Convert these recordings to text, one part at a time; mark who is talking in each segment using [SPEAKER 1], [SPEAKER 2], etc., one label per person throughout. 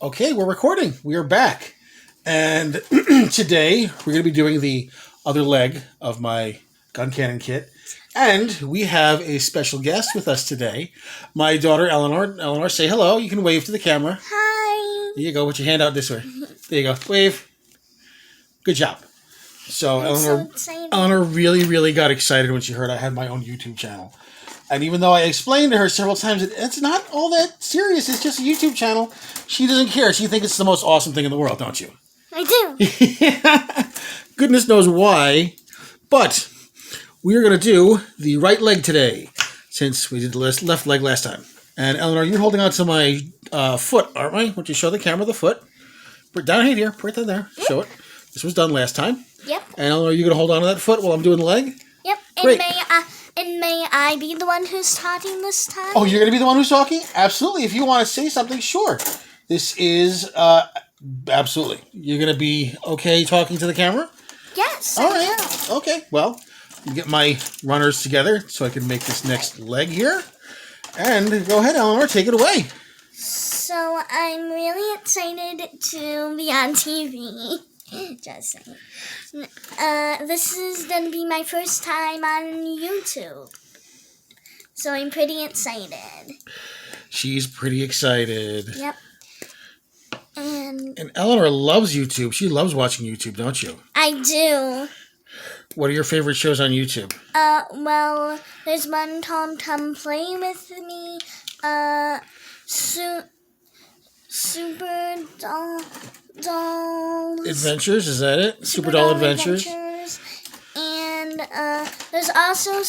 [SPEAKER 1] Okay, we're recording. We are back. And today we're going to be doing the other leg of my Guncannon kit. And we have a special guest with us today, my daughter Eleanor. Eleanor, say hello. You can wave to the camera.
[SPEAKER 2] Hi.
[SPEAKER 1] There you go. Put your hand out this way. There you go. Wave. Good job. So Eleanor really got excited when she heard I had my own YouTube channel. And even though I explained to her several times that it's not all that serious, it's just a YouTube channel, she doesn't care. She thinks it's the most awesome thing in the world, don't you?
[SPEAKER 2] I do.
[SPEAKER 1] Goodness knows why. But we are going to do the right leg today, since we did the left leg last time. And Eleanor, you're holding on to my foot, aren't we? Why don't you show the camera the foot? Put it down here. Put it there. Show it. This was done last time.
[SPEAKER 2] Yep.
[SPEAKER 1] And Eleanor, you're going to hold on to that foot while I'm doing the leg?
[SPEAKER 2] Yep.
[SPEAKER 1] Great.
[SPEAKER 2] And may I be the one who's talking this time?
[SPEAKER 1] Oh, you're going to be the one who's talking? Absolutely. If you want to say something, sure. This is, absolutely. You're going to be okay talking to the camera?
[SPEAKER 2] Yes.
[SPEAKER 1] All right. Okay. Well, you get my runners together so I can make this next leg here. And go ahead, Eleanor. Take it away.
[SPEAKER 2] So I'm really excited to be on TV. Just saying. This is going to be my first time on YouTube. So I'm pretty excited.
[SPEAKER 1] She's pretty excited.
[SPEAKER 2] Yep.
[SPEAKER 1] And Eleanor loves YouTube. She loves watching YouTube, don't you?
[SPEAKER 2] I do.
[SPEAKER 1] What are your favorite shows on YouTube?
[SPEAKER 2] Well, there's one called Come Play With Me. Super Doll
[SPEAKER 1] Adventures, is that it? Super Doll Adventures.
[SPEAKER 2] And there's also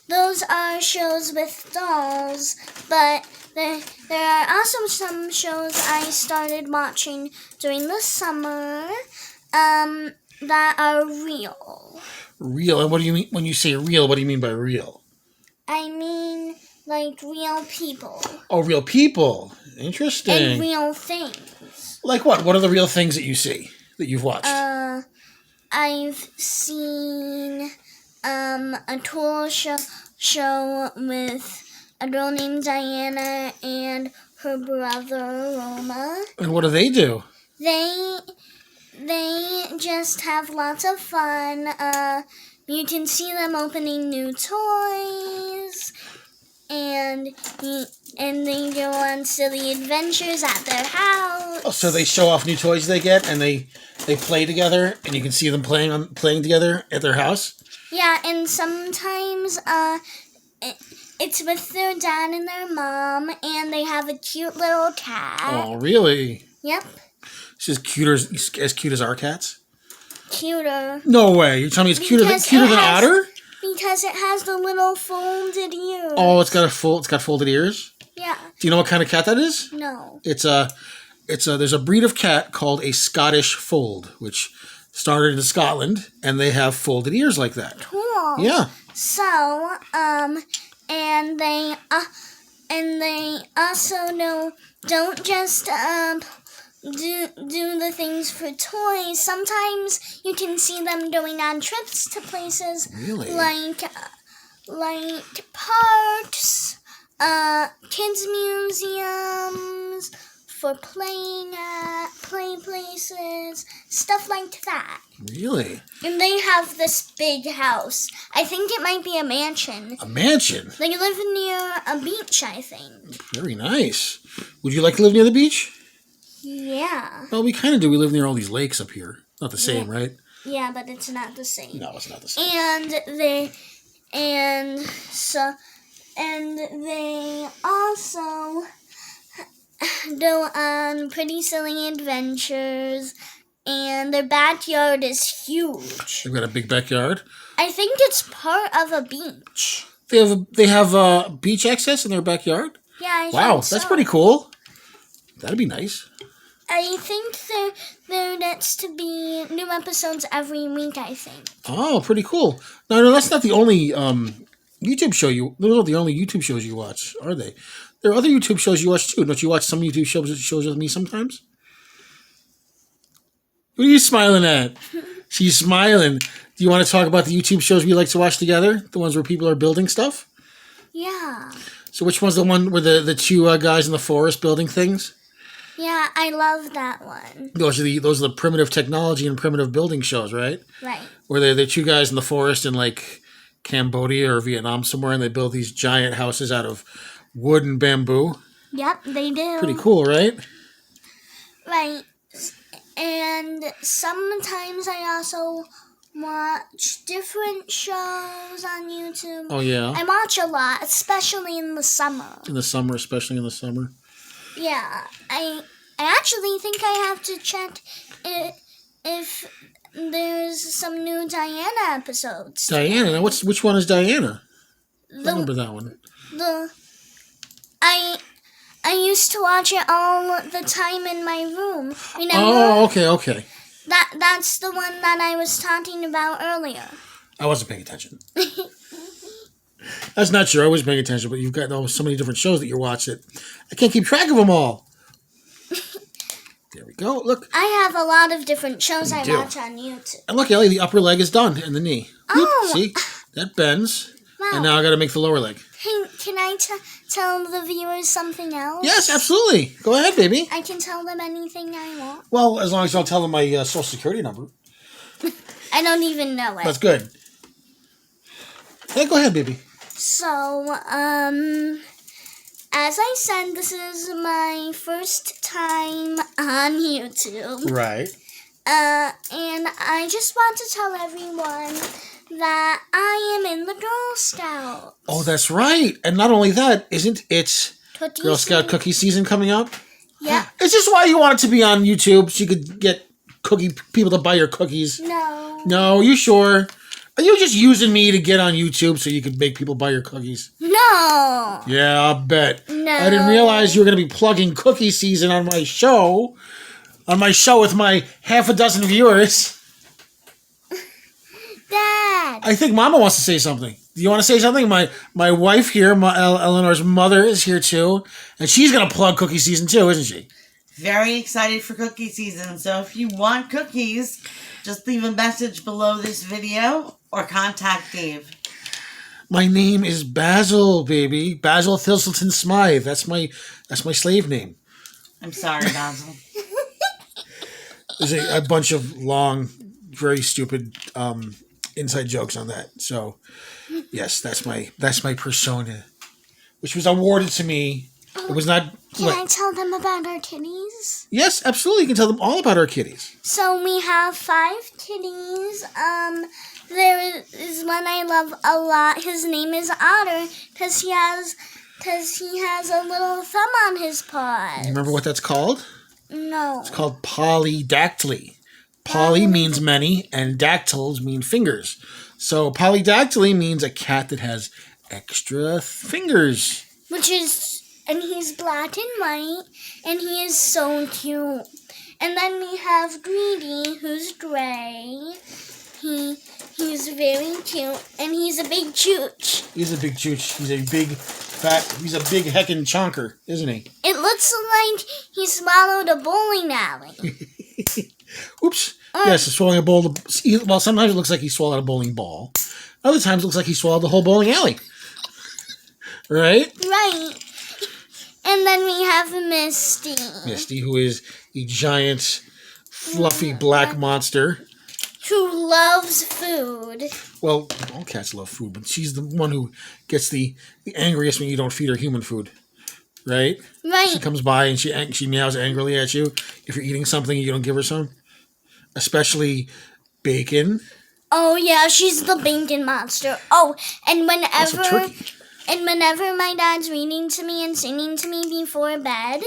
[SPEAKER 2] those are shows with dolls, but there are also some shows I started watching during the summer that are real.
[SPEAKER 1] Real? And what do you mean when you say real? What do you mean by real?
[SPEAKER 2] I mean like real people.
[SPEAKER 1] Oh, real people. Interesting.
[SPEAKER 2] And real things.
[SPEAKER 1] Like what? What are the real things that you see, that you've watched?
[SPEAKER 2] I've seen a tool show with a girl named Diana and her brother Roma.
[SPEAKER 1] And what do they do?
[SPEAKER 2] They just have lots of fun. You can see them opening new toys, and they go on silly adventures at their house.
[SPEAKER 1] Oh, so they show off new toys they get, and they play together, and you can see them playing together at their house?
[SPEAKER 2] Yeah, and sometimes it's with their dad and their mom, and they have a cute little cat.
[SPEAKER 1] Oh, really?
[SPEAKER 2] Yep.
[SPEAKER 1] She's as cute as our cats?
[SPEAKER 2] Cuter.
[SPEAKER 1] No way. You're telling me it's cuter than Otter?
[SPEAKER 2] Because it has the little folded ears.
[SPEAKER 1] Oh, it's got folded ears?
[SPEAKER 2] Yeah.
[SPEAKER 1] Do you know what kind of cat that is?
[SPEAKER 2] No.
[SPEAKER 1] There's a breed of cat called a Scottish Fold, which started in Scotland, and they have folded ears like that.
[SPEAKER 2] Cool.
[SPEAKER 1] Yeah.
[SPEAKER 2] So, and they also don't just do the things for toys. Sometimes you can see them going on trips to places like parks, kids museums, for playing at play places, stuff like that.
[SPEAKER 1] Really?
[SPEAKER 2] And they have this big house. I think it might be a mansion.
[SPEAKER 1] A mansion?
[SPEAKER 2] They live near a beach, I think.
[SPEAKER 1] Very nice. Would you like to live near the beach?
[SPEAKER 2] Yeah.
[SPEAKER 1] Well, we kind of do. We live near all these lakes up here. Not the same, right?
[SPEAKER 2] Yeah, but it's not the same.
[SPEAKER 1] No, it's not the same.
[SPEAKER 2] And they also go on pretty silly adventures, and their backyard is huge.
[SPEAKER 1] They've got a big backyard?
[SPEAKER 2] I think it's part of a beach.
[SPEAKER 1] They have beach access in their backyard?
[SPEAKER 2] Yeah, I
[SPEAKER 1] wow,
[SPEAKER 2] think so.
[SPEAKER 1] That's pretty cool. That'd be nice.
[SPEAKER 2] I think there gets to be new episodes every week, I think.
[SPEAKER 1] Oh, pretty cool. No, that's not the only YouTube show those are the only YouTube shows you watch, are they? There are other YouTube shows you watch too. Don't you watch some YouTube shows with me sometimes? What are you smiling at? She's smiling. Do you want to talk about the YouTube shows we like to watch together? The ones where people are building stuff?
[SPEAKER 2] Yeah.
[SPEAKER 1] So which one's the one where the two guys in the forest building things?
[SPEAKER 2] Yeah, I love that one.
[SPEAKER 1] Those are the primitive technology and primitive building shows, right?
[SPEAKER 2] Right.
[SPEAKER 1] Where they're two guys in the forest in like Cambodia or Vietnam somewhere, and they build these giant houses out of wood and bamboo.
[SPEAKER 2] Yep, they do.
[SPEAKER 1] Pretty cool, right?
[SPEAKER 2] Right. And sometimes I also watch different shows on YouTube.
[SPEAKER 1] Oh, yeah?
[SPEAKER 2] I watch a lot, especially in the summer.
[SPEAKER 1] In the summer, especially in the summer.
[SPEAKER 2] Yeah. I actually think I have to check if there's some new Diana episodes.
[SPEAKER 1] Diana? Now which one is Diana? I remember that one.
[SPEAKER 2] I used to watch it all the time in my room. Remember?
[SPEAKER 1] Oh, okay.
[SPEAKER 2] That's the one that I was talking about earlier.
[SPEAKER 1] I wasn't paying attention. That's not true. I was paying attention, but you've got so many different shows that you watch that I can't keep track of them all. There we go. Look.
[SPEAKER 2] I have a lot of different shows I watch on YouTube.
[SPEAKER 1] And look, Ellie, the upper leg is done and the knee.
[SPEAKER 2] Oh.
[SPEAKER 1] See? That bends.
[SPEAKER 2] Wow.
[SPEAKER 1] And now I got to make the lower leg.
[SPEAKER 2] Hey, can I tell the viewers something else?
[SPEAKER 1] Yes, absolutely. Go ahead, baby.
[SPEAKER 2] I can tell them anything I want.
[SPEAKER 1] Well, as long as you don't tell them my social security number.
[SPEAKER 2] I don't even know it.
[SPEAKER 1] That's good. Hey, go ahead, baby.
[SPEAKER 2] So, as I said, this is my first time on YouTube.
[SPEAKER 1] Right.
[SPEAKER 2] And I just want to tell everyone that I am in the Girl Scouts.
[SPEAKER 1] Oh, that's right. And not only that, isn't it Girl Scout cookie season coming up?
[SPEAKER 2] Yeah.
[SPEAKER 1] Is this why you wanted to be on YouTube so you could get people to buy your cookies?
[SPEAKER 2] No.
[SPEAKER 1] No, you sure? Are you just using me to get on YouTube so you could make people buy your cookies?
[SPEAKER 2] No.
[SPEAKER 1] Yeah, I'll bet.
[SPEAKER 2] No.
[SPEAKER 1] I didn't realize you were going to be plugging cookie season on my show. On my show with my half a dozen viewers.
[SPEAKER 2] Dad.
[SPEAKER 1] I think Mama wants to say something. Do you want to say something? My wife here, Eleanor's mother, is here too. And she's going to plug cookie season too, isn't she?
[SPEAKER 3] Very excited for cookie season. So if you want cookies, just leave a message below this video or contact Dave.
[SPEAKER 1] My name is Basil, baby. Basil Thistleton Smythe. That's my slave name.
[SPEAKER 3] I'm sorry, Basil.
[SPEAKER 1] There's a bunch of long, very stupid inside jokes on that. So, yes, that's my persona, which was awarded to me. It was not.
[SPEAKER 2] Can I tell them about our kitties?
[SPEAKER 1] Yes, absolutely. You can tell them all about our kitties.
[SPEAKER 2] So we have 5 kitties. There is one I love a lot. His name is Otter because he has a little thumb on his paw.
[SPEAKER 1] Remember what that's called?
[SPEAKER 2] No.
[SPEAKER 1] It's called polydactyly. Poly means many, and dactyls mean fingers. So polydactyly means a cat that has extra fingers.
[SPEAKER 2] And he's black and white, and he is so cute. And then we have Greedy, who's gray. He's very cute, and he's a big chooch.
[SPEAKER 1] He's a big chooch. He's a big heckin' chonker, isn't he?
[SPEAKER 2] It looks like he swallowed a bowling alley.
[SPEAKER 1] Oops. Yes, he's swallowing a bowl. Well, sometimes it looks like he swallowed a bowling ball. Other times it looks like he swallowed the whole bowling alley. Right?
[SPEAKER 2] Right. And then we have Misty.
[SPEAKER 1] Misty, who is a giant, fluffy black monster.
[SPEAKER 2] Who loves food.
[SPEAKER 1] Well, all cats love food, but she's the one who gets the angriest when you don't feed her human food. Right?
[SPEAKER 2] Right.
[SPEAKER 1] She comes by and she meows angrily at you if you're eating something and you don't give her some. Especially bacon.
[SPEAKER 2] Oh, yeah, she's the bacon monster. Oh, and
[SPEAKER 1] Also turkey.
[SPEAKER 2] whenever my dad's reading to me and singing to me before bed,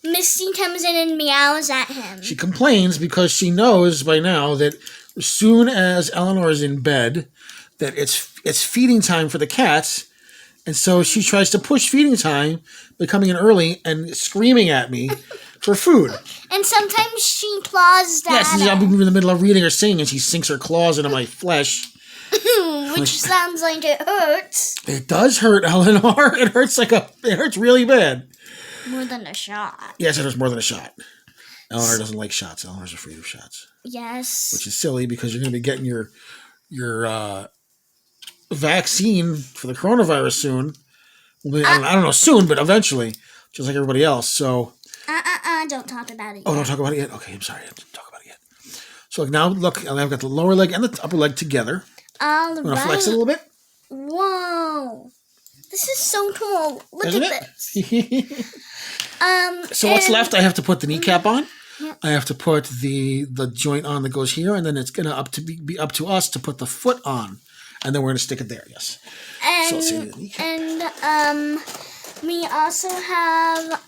[SPEAKER 2] Misty comes in and meows at him.
[SPEAKER 1] She complains because she knows by now that as soon as Eleanor is in bed, that it's feeding time for the cats, and so she tries to push feeding time by coming in early and screaming at me for food.
[SPEAKER 2] And sometimes she claws Dad.
[SPEAKER 1] Yes, I'm in the middle of reading or singing, and she sinks her claws into my flesh.
[SPEAKER 2] Which sounds like it hurts.
[SPEAKER 1] It does hurt, Eleanor. It hurts really bad.
[SPEAKER 2] More than a shot.
[SPEAKER 1] Yes, it hurts more than a shot. Eleanor doesn't like shots. Eleanor's afraid of shots.
[SPEAKER 2] Yes.
[SPEAKER 1] Which is silly because you're going to be getting your vaccine for the coronavirus soon. I don't know soon, but eventually, just like everybody else. So
[SPEAKER 2] don't talk about it yet.
[SPEAKER 1] Oh, don't talk about it yet? Okay, I'm sorry. I didn't talk about it yet. So now, look, I've got the lower leg and the upper leg together.
[SPEAKER 2] All
[SPEAKER 1] You want to flex it a little bit?
[SPEAKER 2] Whoa. This is so cool. Look
[SPEAKER 1] Isn't
[SPEAKER 2] at
[SPEAKER 1] it?
[SPEAKER 2] this.
[SPEAKER 1] So what's left? I have to put the kneecap on.
[SPEAKER 2] Yeah.
[SPEAKER 1] I have to put the joint on that goes here, and then it's gonna be up to us to put the foot on, and then we're gonna stick it there. Yes.
[SPEAKER 2] And,
[SPEAKER 1] So let's see the kneecap.
[SPEAKER 2] and we also have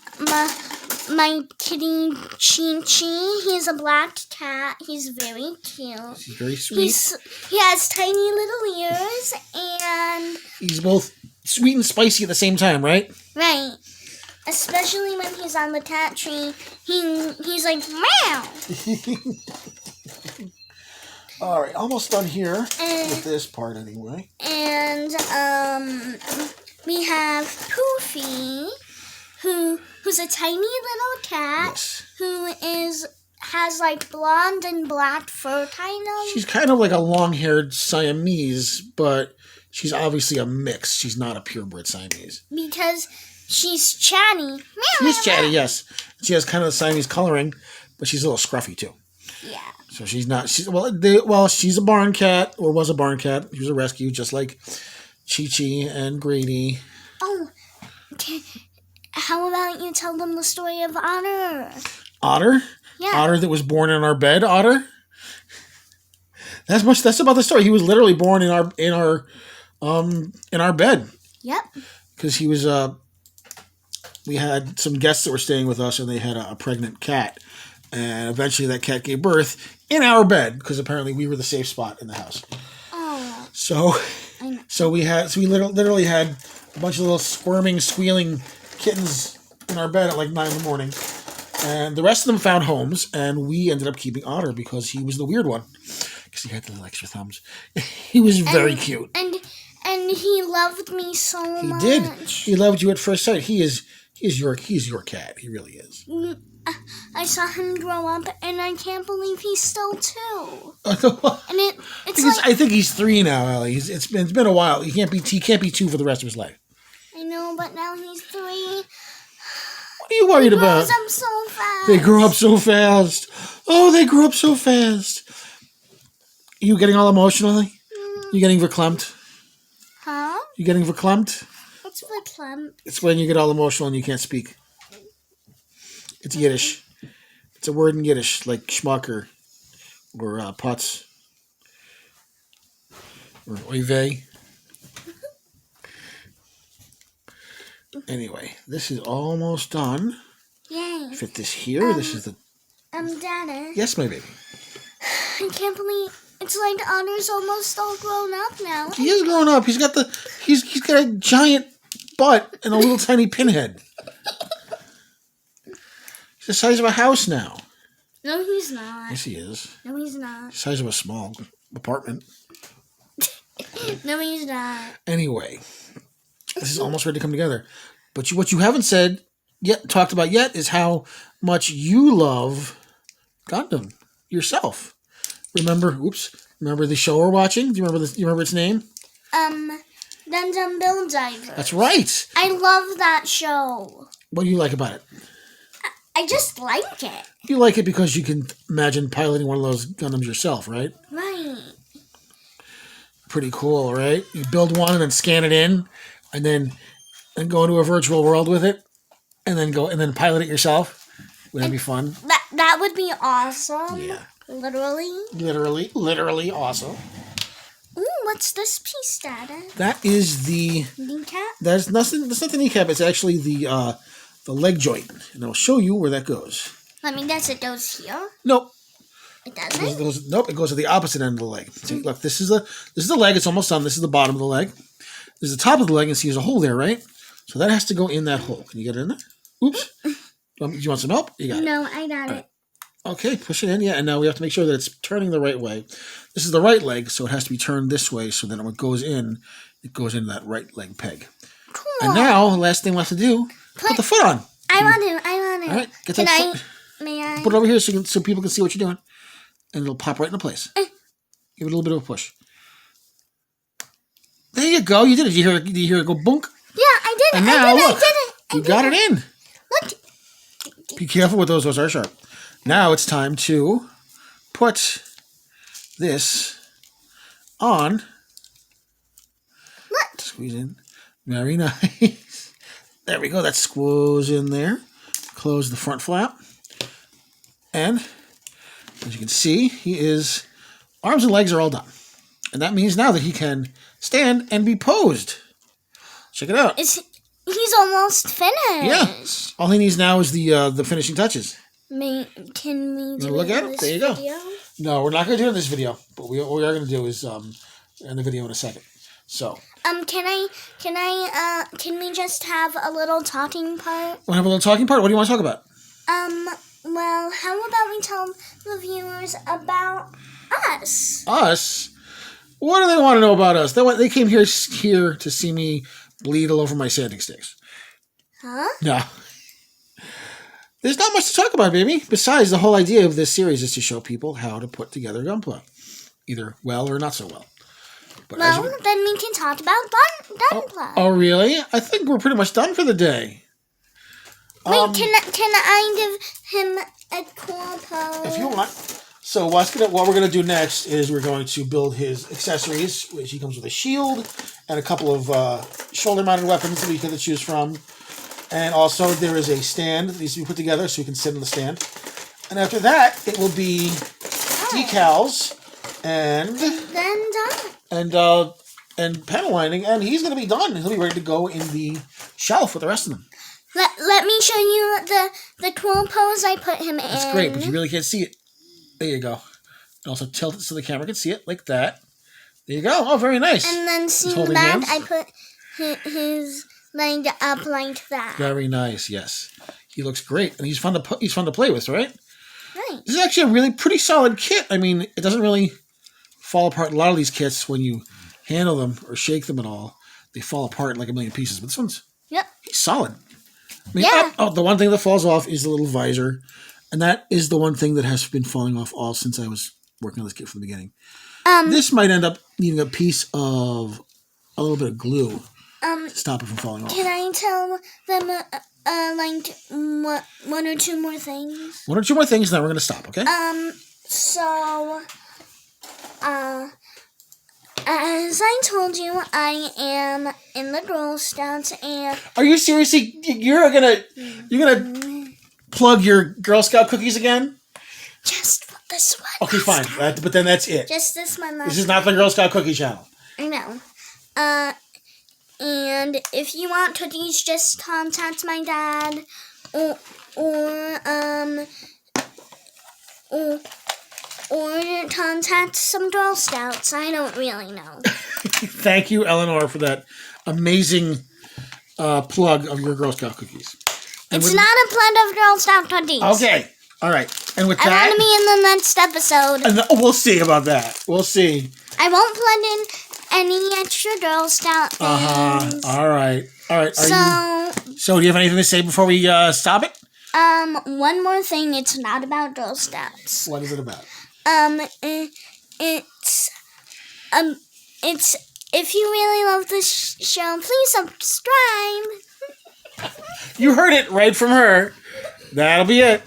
[SPEAKER 2] my kitty Chi-Chi. He's a black cat. He's very cute.
[SPEAKER 1] He's very sweet.
[SPEAKER 2] He has tiny little ears, and
[SPEAKER 1] He's both sweet and spicy at the same time, right?
[SPEAKER 2] right. Especially when he's on the cat tree, he's like meow.
[SPEAKER 1] All right, almost done here with this part anyway.
[SPEAKER 2] And we have Poofy, who's a tiny little cat.
[SPEAKER 1] Yes.
[SPEAKER 2] Who has like blonde and black fur kind of.
[SPEAKER 1] She's kind of like a long-haired Siamese, but she's obviously a mix. She's not a purebred Siamese.
[SPEAKER 2] Because she's chatty. Meow,
[SPEAKER 1] She's
[SPEAKER 2] meow,
[SPEAKER 1] chatty,
[SPEAKER 2] meow.
[SPEAKER 1] yes. She has kind of the Siamese coloring, but she's a little scruffy too.
[SPEAKER 2] Yeah.
[SPEAKER 1] So she's not. She's she's a barn cat, or was a barn cat. She was a rescue, just like Chi-Chi and Grady.
[SPEAKER 2] Oh, okay. How about you tell them the story of Otter?
[SPEAKER 1] Otter?
[SPEAKER 2] Yeah.
[SPEAKER 1] Otter that was born in our bed, Otter? That's about the story. He was literally born in our bed.
[SPEAKER 2] Yep.
[SPEAKER 1] Because he was we had some guests that were staying with us, and they had a pregnant cat. And eventually that cat gave birth in our bed, because apparently we were the safe spot in the house.
[SPEAKER 2] Oh.
[SPEAKER 1] So we literally had a bunch of little squirming, squealing kittens in our bed at like 9 in the morning. And the rest of them found homes, and we ended up keeping Otter because he was the weird one. Because he had the little extra thumbs. He was very cute.
[SPEAKER 2] And he loved me so much.
[SPEAKER 1] He did. He loved you at first sight. He's your cat. He really is.
[SPEAKER 2] I saw him grow up, and I can't believe he's still 2. And
[SPEAKER 1] I think he's 3 now, Ellie. It's been a while. He can't be 2 for the rest of his life.
[SPEAKER 2] I know, but now he's 3.
[SPEAKER 1] What are you worried about?
[SPEAKER 2] He grows up so fast.
[SPEAKER 1] They grow up so fast. Oh, they grew up so fast. You getting all emotional? You getting verklempt?
[SPEAKER 2] Huh?
[SPEAKER 1] You getting verklempt?
[SPEAKER 2] What's verklempt?
[SPEAKER 1] It's when you get all emotional and you can't speak. It's Yiddish. It's a word in Yiddish, like schmucker or putz or oy vey. Anyway, this is almost done.
[SPEAKER 2] Yay.
[SPEAKER 1] Fit this here. This is the...
[SPEAKER 2] Dada.
[SPEAKER 1] Yes, my baby.
[SPEAKER 2] I can't believe it's like Otter's almost all grown up now.
[SPEAKER 1] He is grown up. He's got a giant butt and a little tiny pinhead. He's the size of a house now.
[SPEAKER 2] No, he's not.
[SPEAKER 1] Yes, he is.
[SPEAKER 2] No, he's not.
[SPEAKER 1] The size of a small apartment.
[SPEAKER 2] No, he's not.
[SPEAKER 1] Anyway, this is almost ready to come together. But what you haven't talked about yet is how much you love Gundam yourself. Remember the show we're watching? Do you remember its name?
[SPEAKER 2] Gundam Build Diver.
[SPEAKER 1] That's right.
[SPEAKER 2] I love that show.
[SPEAKER 1] What do you like about it?
[SPEAKER 2] I just like it.
[SPEAKER 1] You like it because you can imagine piloting one of those Gundams yourself, right?
[SPEAKER 2] Right.
[SPEAKER 1] Pretty cool, right? You build one and then scan it in, and then go into a virtual world with it, and then pilot it yourself. Wouldn't that be fun?
[SPEAKER 2] That would be awesome.
[SPEAKER 1] Yeah.
[SPEAKER 2] Literally
[SPEAKER 1] awesome.
[SPEAKER 2] Ooh, what's this piece, Dada?
[SPEAKER 1] That is the
[SPEAKER 2] kneecap.
[SPEAKER 1] That's not the kneecap. It's actually the leg joint, and I'll show you where that goes.
[SPEAKER 2] Let me guess. It goes here.
[SPEAKER 1] Nope.
[SPEAKER 2] It doesn't.
[SPEAKER 1] Nope. It goes to the opposite end of the leg. See, look, this is the leg. It's almost done. This is the bottom of the leg. This is the top of the leg, and see, there's a hole there, right? So that has to go in that hole. Can you get it in there? Oops. Do you want some help? You got it.
[SPEAKER 2] No, I got it.
[SPEAKER 1] Okay, push it in. Yeah, and now we have to make sure that it's turning the right way. This is the right leg, so it has to be turned this way. So then when it goes into that right leg peg.
[SPEAKER 2] Cool.
[SPEAKER 1] And now, the last thing we have to do, put the foot on.
[SPEAKER 2] I want it.
[SPEAKER 1] All right, get
[SPEAKER 2] Can
[SPEAKER 1] that foot.
[SPEAKER 2] May I?
[SPEAKER 1] Put it over here so people can see what you're doing. And it'll pop right into place. Give it a little bit of a push. There you go. You did it. Did you hear it go bunk?
[SPEAKER 2] Yeah, I did it.
[SPEAKER 1] And now, look.
[SPEAKER 2] I did it.
[SPEAKER 1] You got it in.
[SPEAKER 2] Look.
[SPEAKER 1] Be careful with those. Those are sharp. Now it's time to put this on.
[SPEAKER 2] Look.
[SPEAKER 1] Squeeze in. Very nice. There we go. That squoze in there. Close the front flap. And as you can see, his arms and legs are all done. And that means now that he can stand and be posed. Check it out.
[SPEAKER 2] He's almost finished.
[SPEAKER 1] Yeah. All he needs now is the finishing touches.
[SPEAKER 2] Can we do
[SPEAKER 1] look
[SPEAKER 2] it
[SPEAKER 1] at
[SPEAKER 2] in
[SPEAKER 1] it?
[SPEAKER 2] this
[SPEAKER 1] There you go.
[SPEAKER 2] video?
[SPEAKER 1] No, we're not going to do it in this video. But what we are going to do is end the video in a second. So.
[SPEAKER 2] Can we just have a little talking part?
[SPEAKER 1] Want to have a little talking part? What do you want to talk about?
[SPEAKER 2] Well, how about we tell the viewers about us?
[SPEAKER 1] Us? What do they want to know about us? They came here to see me bleed all over my sanding sticks.
[SPEAKER 2] Huh?
[SPEAKER 1] No. There's not much to talk about, baby. Besides, the whole idea of this series is to show people how to put together a gunpla. Either well or not so well. But
[SPEAKER 2] well, then we can talk about gunpla.
[SPEAKER 1] Oh, really? I think we're pretty much done for the day.
[SPEAKER 2] Wait, can I give him a cool pose?
[SPEAKER 1] If you want. So what we're going to do next is we're going to build his accessories, which he comes with a shield and a couple of shoulder-mounted weapons that we can choose from. And also there is a stand that needs to be put together so he can sit on the stand. And after that, it will be decals and
[SPEAKER 2] then done.
[SPEAKER 1] And panel lining, and he's going to be done. He'll be ready to go in the shelf with the rest of them.
[SPEAKER 2] Let me show you the cool pose I put him in.
[SPEAKER 1] That's great, but you really can't see it. There you go. And also tilt it so the camera can see it, like that. There you go. Oh, very nice.
[SPEAKER 2] And then see that hands. I put his leg up like that.
[SPEAKER 1] Very nice, yes. He looks great, and he's fun to play with, right?
[SPEAKER 2] Right.
[SPEAKER 1] This is actually a really pretty solid kit. I mean, it doesn't really fall apart. A lot of these kits, when you handle them or shake them at all, they fall apart in like a million pieces. But this one's he's solid. I mean, the one thing that falls off is the little visor. And that is the one thing that has been falling off all since I was working on this kit from the beginning. This might end up needing a piece of a little bit of glue to stop it from falling off.
[SPEAKER 2] Can I tell them one or two more things?
[SPEAKER 1] One or two more things, and then we're going to stop, okay?
[SPEAKER 2] So, as I told you, I am in the Girl Scouts, and
[SPEAKER 1] are you seriously? You're gonna plug your Girl Scout cookies again?
[SPEAKER 2] Just for this one.
[SPEAKER 1] Okay, fine. But then that's it.
[SPEAKER 2] Just this one.
[SPEAKER 1] This is not the Girl Scout cookie channel.
[SPEAKER 2] I know. And if you want cookies, just contact my dad, or contact some Girl Scouts. I don't really know.
[SPEAKER 1] Thank you, Eleanor, for that amazing plug of your Girl Scout cookies. And
[SPEAKER 2] it's not a plug of Girl Scout cookies.
[SPEAKER 1] Okay. All right. And with that,
[SPEAKER 2] I want to be in the next episode.
[SPEAKER 1] We'll see about that. We'll see.
[SPEAKER 2] I won't plug in any extra Girl Scout things.
[SPEAKER 1] All right. So, do you have anything to say before we stop it?
[SPEAKER 2] One more thing. It's not about Girl Scouts.
[SPEAKER 1] What is it about?
[SPEAKER 2] It's if you really love this show, please subscribe.
[SPEAKER 1] You heard it right from her. That'll be it.